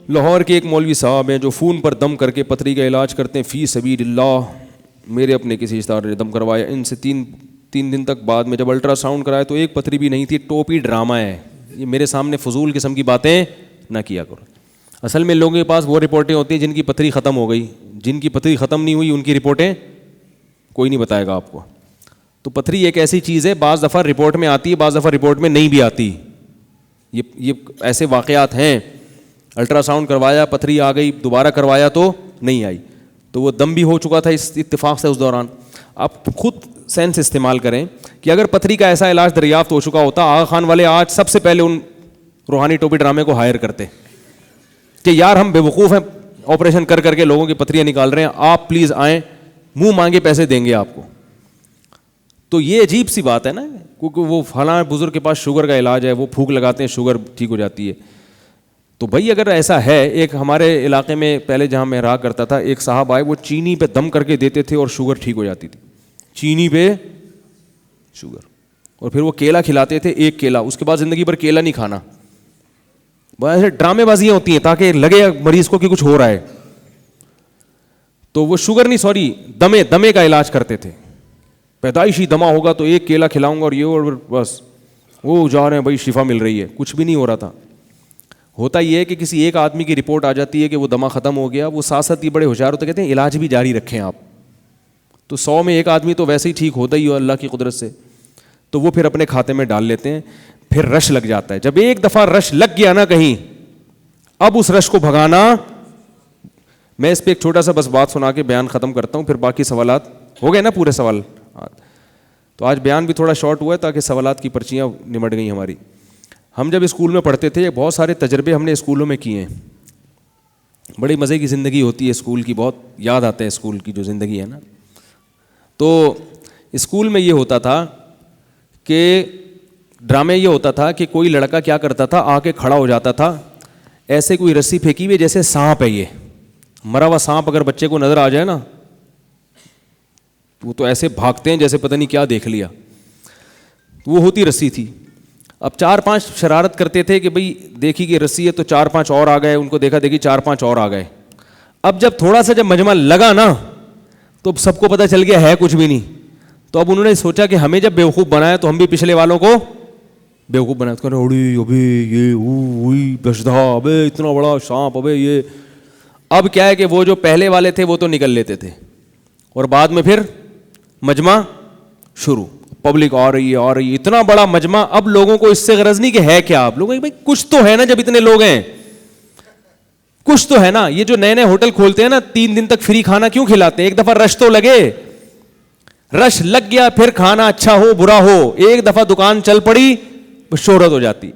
لاہور کے ایک مولوی صاحب ہیں جو فون پر دم کر کے پتھری کا علاج کرتے ہیں فی سبیل اللہ. میرے اپنے کسی رشتہ دار نے دم کروایا ان سے تین دن تک. بعد میں جب الٹرا ساؤنڈ کرایا تو ایک پتھری بھی نہیں تھی. ٹوپی ڈرامہ ہے یہ, میرے سامنے فضول قسم کی باتیں نہ کیا کرو. اصل میں لوگوں کے پاس وہ رپورٹیں ہوتی ہیں جن کی پتھری ختم ہو گئی, جن کی پتھری ختم نہیں ہوئی ان کی رپورٹیں کوئی نہیں بتائے گا آپ کو. تو پتھری ایک ایسی چیز ہے بعض دفعہ رپورٹ میں آتی ہے بعض دفعہ رپورٹ میں نہیں بھی آتی. یہ ایسے واقعات ہیں. الٹرا ساؤنڈ کروایا پتھری آ گئی, دوبارہ کروایا تو نہیں آئی, تو وہ دم بھی ہو چکا تھا اس اتفاق سے اس دوران. آپ خود سینس استعمال کریں کہ اگر پتھری کا ایسا علاج دریافت ہو چکا ہوتا, آغا خان والے آج سب سے پہلے ان روحانی ٹوپی ڈرامے کو ہائر کرتے کہ یار ہم بے وقوف ہیں, آپریشن کر کر کے لوگوں کی پتھریاں نکال رہے ہیں, آپ پلیز آئیں, منہ مانگے پیسے دیں گے آپ کو. تو یہ عجیب سی بات ہے نا, کیونکہ وہ فلاں بزرگ کے پاس شوگر کا علاج ہے, وہ پھونک لگاتے ہیں شوگر ٹھیک ہو جاتی ہے. تو بھائی اگر ایسا ہے, ایک ہمارے علاقے میں پہلے جہاں میں رہا کرتا تھا ایک صاحب آئے, وہ چینی پہ دم کر کے دیتے تھے اور شوگر ٹھیک ہو جاتی تھی. چینی پہ شوگر, اور پھر وہ کیلا کھلاتے تھے, ایک کیلا, اس کے بعد زندگی بھر کیلا نہیں کھانا. بس ایسے ڈرامے بازیاں ہوتی ہیں تاکہ لگے مریض کو کہ کچھ ہو رہا ہے. تو وہ شوگر نہیں دمے کا علاج کرتے تھے. پیدائشی دمہ ہوگا تو ایک کیلا کھلاؤں گا اور یہ, اور بس وہ جا رہے ہیں بھائی شفا مل رہی ہے. کچھ بھی نہیں ہو رہا تھا. ہوتا یہ ہے کہ کسی ایک آدمی کی رپورٹ آ جاتی ہے کہ وہ دمہ ختم ہو گیا, وہ ساتھ ساتھ یہ بڑے ہوشیار ہوتے کہتے ہیں علاج بھی جاری رکھیں آپ. تو 100 میں ایک آدمی تو ویسے ہی ٹھیک ہوتا ہی ہو اللہ کی قدرت سے, تو وہ پھر اپنے کھاتے میں ڈال لیتے ہیں. پھر رش لگ جاتا ہے. جب ایک دفعہ رش لگ گیا نا کہیں, اب اس رش کو بھگانا. میں اس پہ ایک چھوٹا سا بس بات سنا کے بیان ختم کرتا ہوں, پھر باقی سوالات ہو گئے نا پورے سوال. تو آج بیان بھی تھوڑا شارٹ ہوا ہے تاکہ سوالات کی پرچیاں نمٹ گئیں ہماری. ہم جب اسکول میں پڑھتے تھے بہت سارے تجربے ہم نے اسکولوں میں کیے ہیں. بڑی مزے کی زندگی ہوتی ہے اسکول کی, بہت یاد آتا ہے اسکول کی جو زندگی ہے نا. تو اسکول میں یہ ہوتا تھا کہ ڈرامے یہ ہوتا تھا کہ کوئی لڑکا کیا کرتا تھا, آ کے کھڑا ہو جاتا تھا, ایسے کوئی رسی پھینکی ہوئی جیسے سانپ ہے, یہ مرا ہوا سانپ اگر بچے کو نظر آ جائے نا وہ تو ایسے بھاگتے ہیں جیسے پتہ نہیں کیا دیکھ لیا. وہ ہوتی رسی تھی. اب 4-5 شرارت کرتے تھے کہ بھئی دیکھی کہ رسی ہے تو 4-5 اور آ گئے, ان کو دیکھا دیکھی 4-5 اور آ گئے. اب جب تھوڑا سا جب مجمع لگا نا تو سب کو پتہ چل گیا ہے کچھ بھی نہیں. تو اب انہوں نے سوچا کہ ہمیں جب بیوقوف بنایا تو ہم بھی پچھلے والوں کو بیوقوف بنایا. تو کہا ابے یہ وہی بشدھا, ابے اتنا بڑا سانپ, ابے یہ. اب کیا ہے کہ وہ جو پہلے والے تھے وہ تو نکل لیتے تھے, اور بعد میں پھر مجمع شروع, پبلک آ رہی ہے, اتنا بڑا مجمع. اب لوگوں کو اس سے غرض نہیں کہ ہے کیا, آپ لوگوں بھائی کچھ تو ہے نا, جب اتنے لوگ ہیں کچھ تو ہے نا. یہ جو نئے نئے ہوٹل کھولتے ہیں نا 3 دن تک فری کھانا کیوں کھلاتے ہیں؟ ایک دفعہ رش تو لگے, رش لگ گیا پھر کھانا اچھا ہو برا ہو, ایک دفعہ دکان چل پڑی شہرت ہو جاتی.